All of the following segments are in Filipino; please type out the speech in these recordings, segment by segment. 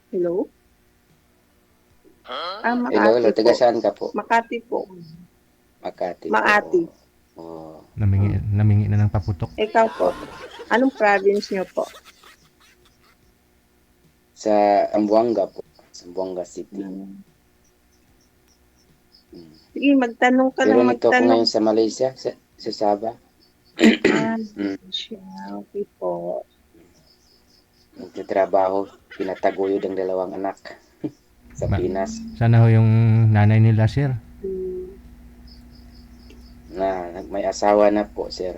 Hello? Hello, hello. Makati po. Taga saan ka po? Makati po. Makati po. Makati. Oh. Namingi na ng paputok. Ikaw po. Anong province niyo po? Sa Ambuanga po. Zamboanga City. Hmm. Hmm. Sige, magtanong ka Pero lang nito ako magtanong. ngayon sa Malaysia, sa Sabah. Mm. Siya. Okay po. Nagtatrabaho, pinataguyod ang dalawang anak sa Pinas. Sana ho yung nanay nila, sir. Hmm. May asawa na po, sir.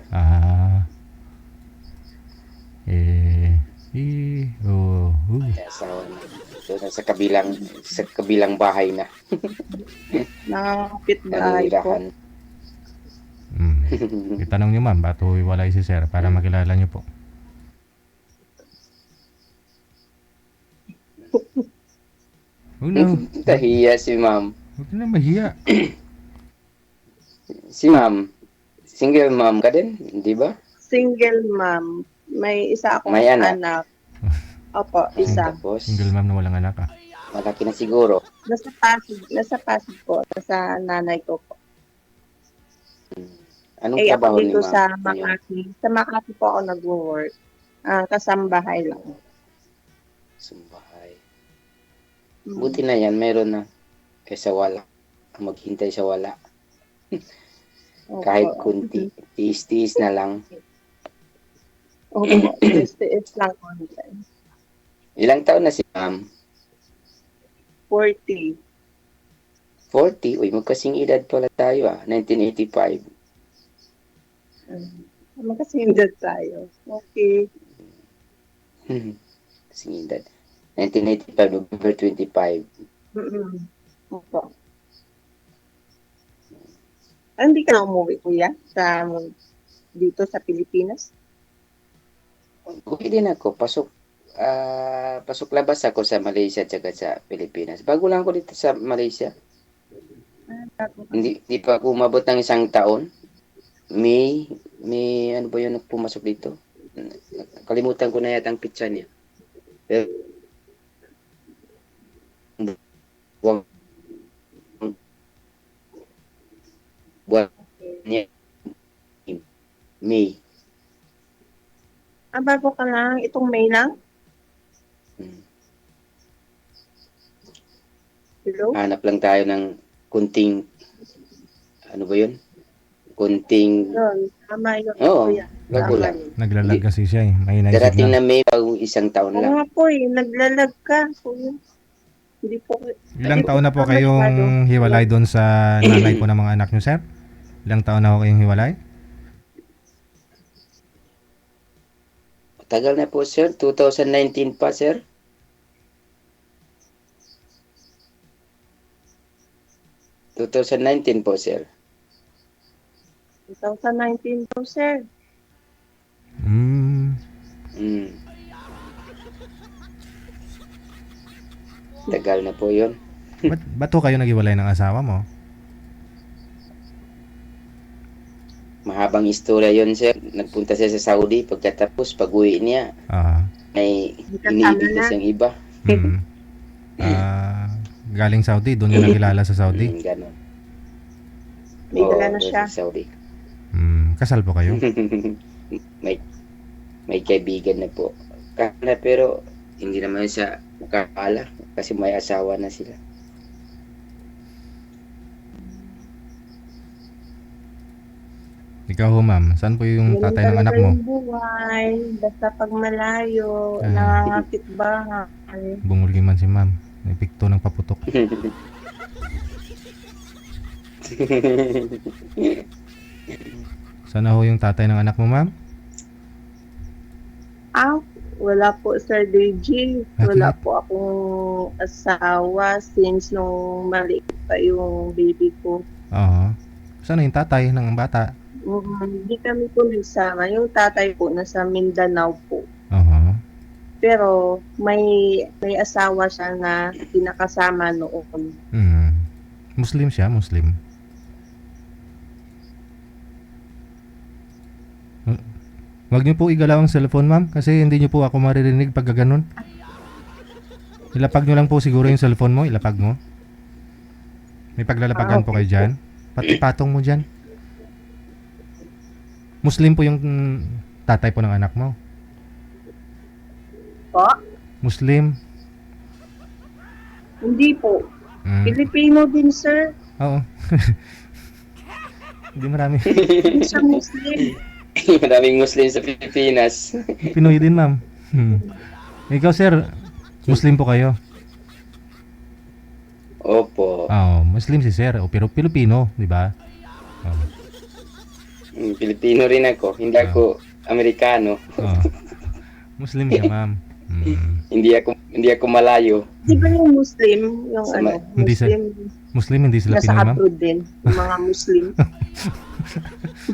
May asawa na. So, sa kabilang bahay na. Nakakapit bahay po. Naninirahan. Itanong nyo ma'am, ba't ho iwalay si sir para makilala nyo po. Huwag na, Tahiya si ma'am. huwag na mahiya. Si ma'am, single ma'am ka din, di ba? Single mom. May isa akong May anak. anak. Opo, isa. Tapos, Single ma'am na walang anak ah. malaki na siguro. Nasa Pasig po. Nasa nanay ko po. Anong Ako trabaho ni dito ma'am? sa ngayon? Makati. Sa Makati po ako nag-work. Kasambahay lang. Sumbahay. Hmm. Buti na yan, meron na. Kaysa wala. Maghintay sa wala. Opo. Kahit kunti. Tiis-tiis na lang. Opo. STS lang online. Ilang taon na si ma'am? 40. 40? Uy, magkasing edad pala tayo 1985. Magkasindad tayo. Okay. Kasing edad. 1985, November 25. Opo. Hindi ka na umuwi, kuya? Dito sa Pilipinas? Uwi din ako. Pasok labas ako sa Malaysia at saka sa Pilipinas. Bago lang ako dito sa Malaysia. Hindi pa ako umabot ng isang taon. May ano ba yun pumasok dito? Kalimutan ko na yata ang pitsa niya. Pero, buwan niya. May. Bago ka lang? Itong May lang? Hello? Hanap lang tayo ng kunting, ano ba yun? Kunting, Yun. Tama yun, oo, kuya. bago Tama lang. yun. Naglalag kasi siya eh. May naisip Darating na. na May, bago isang taon Oo lang. nga po naglalag ka. Kuya. Hindi po. Ilang taon na po kayong hiwalay doon sa nanay po ng mga anak nyo, sir? Ilang taon na ho kayong hiwalay? Tagal na po, sir. 2019 pa, sir. ...2019 po, sir. 2019 po, sir. Tagal na po yun. Ba't ho kayo naghiwalay ng asawa mo? Mahabang istorya yun, sir. Nagpunta siya sa Saudi. Pagkatapos, pag-uwi niya, may iniibig na siyang iba. Galing Saudi, doon niya nakilala sa Saudi? Ganon. May dala na siya. Sa Saudi. Kasal po kayo? may kaibigan na po. Pero hindi naman siya makakala kasi may asawa na sila. Ikaw ho, ma'am, saan po yung tatay ng anak mo? Yung buhay, basta pag malayo, nangangakit bahay. Bumulgi man si ma'am. May pikto ng paputok. Saan ho yung tatay ng anak mo, ma'am? Wala po, Sir DJ. Wala po akong asawa since nung maliit pa yung baby ko. Saan yung tatay ng bata? Hindi kami po nagsama. Yung tatay po nasa Mindanao po. Pero may asawa siya na pinakasama noon. Muslim siya, Muslim. Huwag niyo po igalaw ang cellphone, ma'am, kasi hindi niyo po ako maririnig pag gano'n. Ilapag nyo lang po siguro yung cellphone mo. Ilapag mo. May paglalapagan po kayo dyan. Pati patong mo dyan. Muslim po yung tatay po ng anak mo. Po? Muslim. Hindi po. Mm. Pilipino din, sir. Oo. Hindi marami. Hindi siya Muslim. Maraming Muslim sa Pilipinas. Pinoy din, ma'am. Ikaw, sir, Muslim po kayo? Opo. Oo, Muslim si sir. O, pero Pilipino, di ba? Oo. Pilipino rin ako. Hindi ako Amerikano. Oo. Muslim siya, ma'am. Hindi ako malayo. Di ba yung Muslim? Yung Sama- Hindi, sir. Muslim, hindi sila nasa Pinoy, ma'am? abroad din. Yung mga Muslim.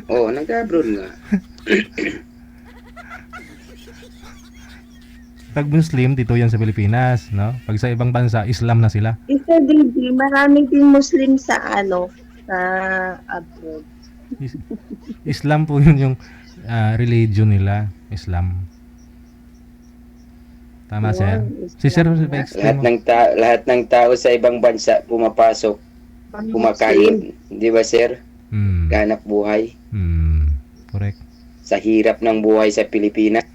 Oo, nag-abroad nga. Pag Muslim, dito yan sa Pilipinas, no? Pag sa ibang bansa, Islam na sila. Isa din, marami din Muslim sa sa abroad. Islam po yun yung religion nila, Islam. Tama, sir? Si sir, pa-explain mo. Lahat ng tao sa ibang bansa pumapasok, kumakain. Di ba, sir? Ganap buhay. Correct. Sa hirap ng buhay sa Pilipinas.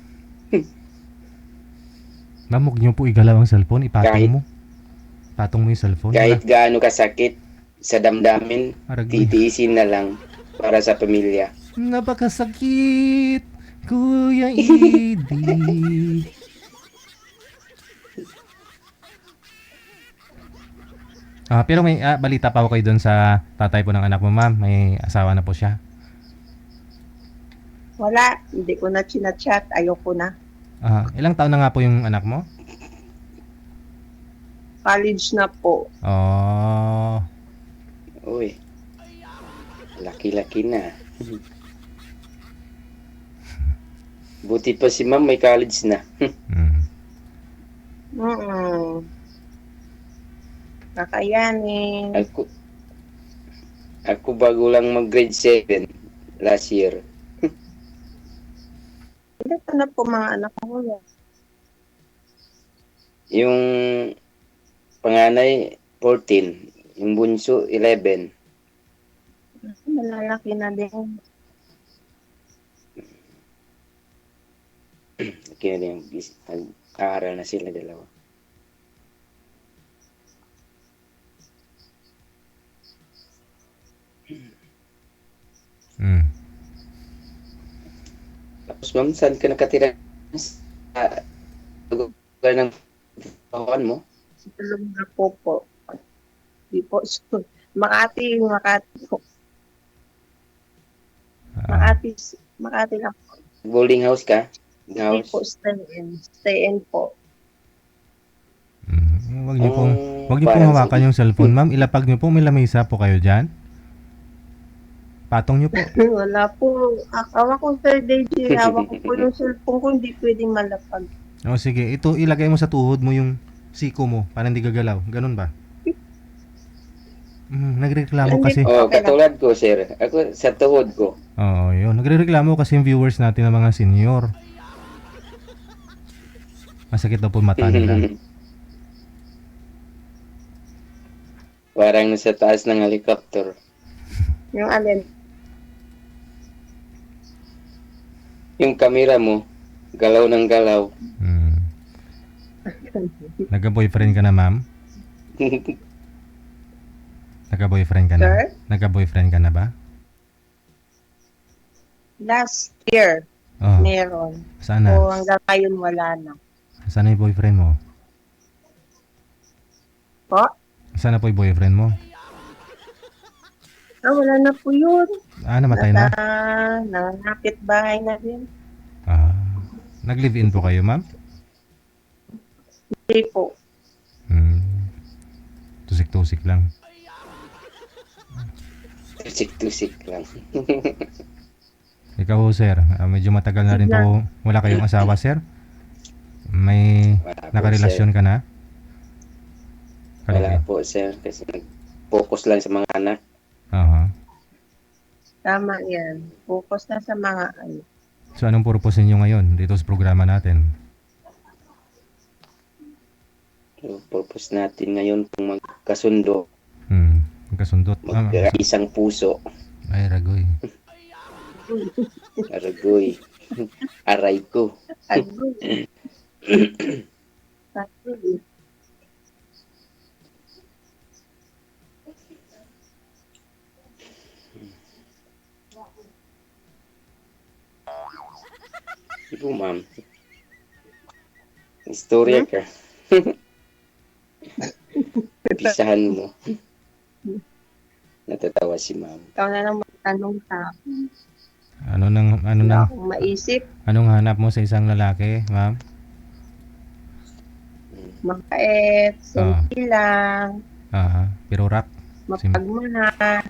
Ma'am, huwag niyo po igalaw ang cellphone. Ipatong mo. Patong mo yung cellphone. Kahit gaano kasakit sa damdamin, Aragay. titiisin na lang para sa pamilya. Napakasakit, Kuya Idi. Pero may balita pa ako kayo doon sa tatay po ng anak mo, ma'am. May asawa na po siya. Wala, hindi ko na chinachat. Ayoko na. Ilang taon na nga po yung anak mo? College na po. Oh, Uy, laki-laki na. Buti pa si ma'am may college na. Kakayanin. Ako bago lang mag grade 7 last year. Ilan na po mga anak ko yan? Yung panganay 14, yung bunso 11. Malalaki na din. Kaya din nag-aaral na sila dalawa. Tapos ma'am, saan ka nakatira? Sa lugar ng tawakan mo? Sa tulong na po. Di po. Makati po. Makati lang po. Boarding house ka? Hindi po, stay in po. Huwag niyo pong hawakan yung cellphone, ma'am. Ilapag niyo po. May lamesa po kayo dyan. Patong niyo po. Wala po. Hawak ko, Sir DJ. Hawak ko po yung cellphone ko. Hindi pwedeng malapag. O sige, ito ilagay mo sa tuhod mo yung siko mo para hindi gagalaw. Ganun ba? Nagreklamo kasi. Katulad ko, sir. Ako sa tuhod ko. Oo, yun. Nagreklamo kasi yung viewers natin ng mga senior. Masakit daw po mata nila. Parang nasa taas ng helicopter. Yung alin? Yung camera mo, galaw ng galaw. Nagka-boyfriend ka na, ma'am? Nagka-boyfriend ka na? Sir? Nagka-boyfriend ka na ba? Last year, meron. Sana? So hanggang ngayon wala na. Sana yung boyfriend mo? Po? Sana po yung boyfriend mo? Wala na po yun. Namatay na? Nanakit bahay na din. Nag-live-in po kayo, ma'am? Hindi po. Tusik-tusik lang. Tusik-tusik lang. Ikaw, sir, medyo matagal na rin po wala kayong asawa, sir? May nakarelasyon ka na? Wala po, sir. Kasi nag-focus lang sa mga anak. Tama yan. Focus na sa mga ano. So, anong purpose niyo ngayon dito sa programa natin? Yung purpose natin ngayon kung magkasundo, Magkasundot. isang puso. Ay, ragoy. Aragoy. Aray ko. Agoy. Agoy. Ibu, ma'am. Istorya ka. Pisahan mo. Natatawa si ma'am. Ikaw na lang magtanong sa Ano wala nang akong maisip. anong hanap mo sa isang lalaki, ma'am? Mabait, simple lang, Pero rap. mapagmahal.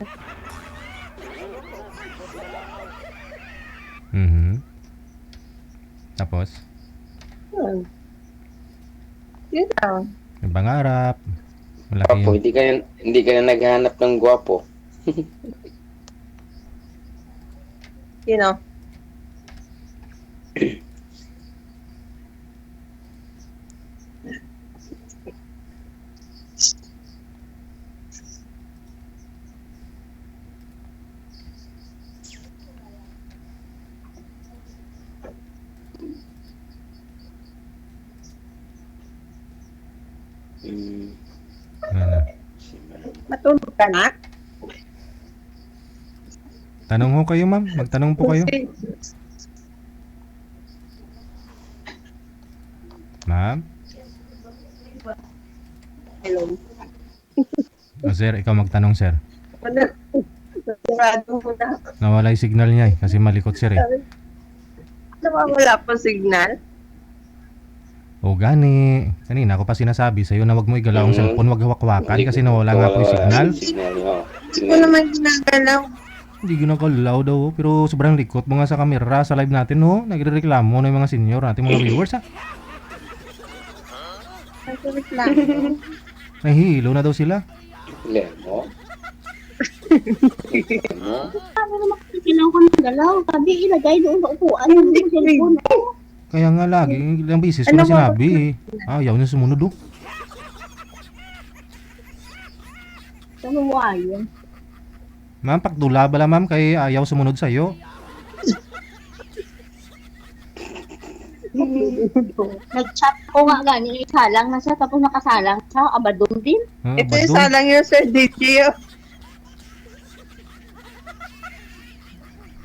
Tapos, Yun lang. may pangarap. Malaki Gwapo, yung... hindi ka na naghahanap ng gwapo. You know, Ano? matulog ka na? Tanong ho kayo, ma'am. Magtanong po kayo. Ma'am? Hello. Sir, ikaw magtanong, sir. Sigurado mo na. Nawala yung signal niya kasi malikot, sir Nawawala po signal. O gani. Kanina ako pa sinasabi sa'yo na wag mo igalaw ang cellphone, wag hawak-hawakan kasi nawala nga po yung signal. Hindi ko naman ginagalaw. Hindi ginagalaw daw, pero sobrang likot mo nga sa camera sa live natin, no? Nagrereklamo na yung mga senior natin, mga viewers, ha? Nagreklamo. Nahihilo na daw sila. Lemo? Lemo? Sabi naman kasi kailangan ko ng galaw. Sabi, ilagay doon sa upuan yung cellphone. Kaya nga lagi, ilang beses ko na sinabi, ayaw niya sumunod, oh. Sabi mo ayun. Ma'am, pagdula bala, ma'am, kay ayaw sumunod sa'yo. Nag-chat ko nga gani, salang na siya, tapos nakasalang siya, abadong din. Ito yung salang yun, Sir DJ.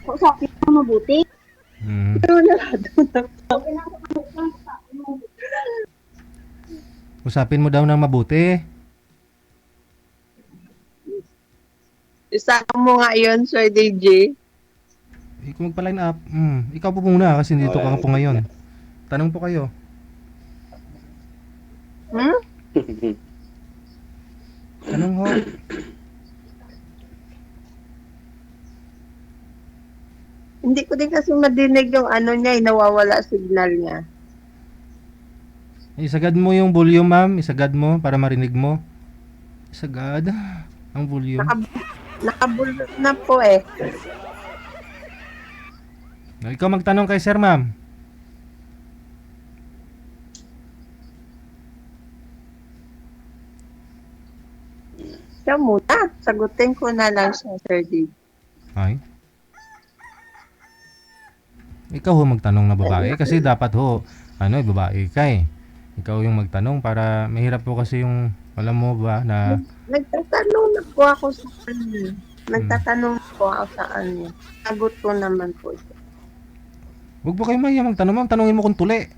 Kung sabi ko mabuti. Usapin mo daw ng mabuti. Isama mo nga yun, Sir DJ. Ikaw magpa-line up. Ikaw po muna kasi dito ka po ngayon. Tanong po kayo. Tanong ho. Hindi ko din kasi madinig yung ano niya, nawawala signal niya. Isagad mo yung volume, ma'am. Isagad mo para marinig mo. Isagad ang volume. Nakabulot na po eh. Ikaw magtanong kay sir, ma'am. Siya muna. Sagutin ko na lang siya, Sir DJ. Ay. Ikaw ho magtanong na babae kasi dapat ho, babae ka eh. Ikaw yung magtanong para mahirap po kasi yung, alam mo ba na... Nagtatanong na po ako sa kanya. Nagtatanong po ako sa kanya. Sagot ko naman po siya. Huwag po kayo mahiya magtanong, ma'am. Tanungin mo kung tuli.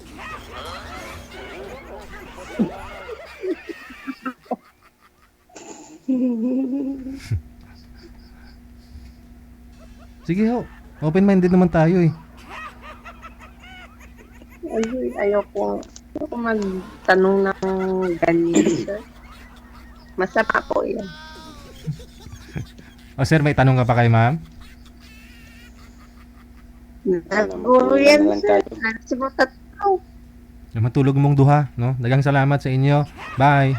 Sige ho. Open-minded naman tayo eh. Ayoko magtanong ng ganyan, sir. Masama po yan. O sir, may tanong ka pa kay ma'am? Naguro yan, sir. Simutat ko. Matulog mong duha, no? Dagang salamat sa inyo. Bye.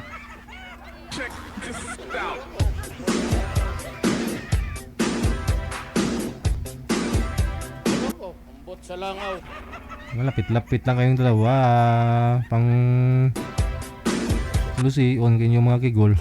Ambot sa langaw. Malapit-lapit lang kayong dalawa. Pang Lucy, on kinyo mga kigol.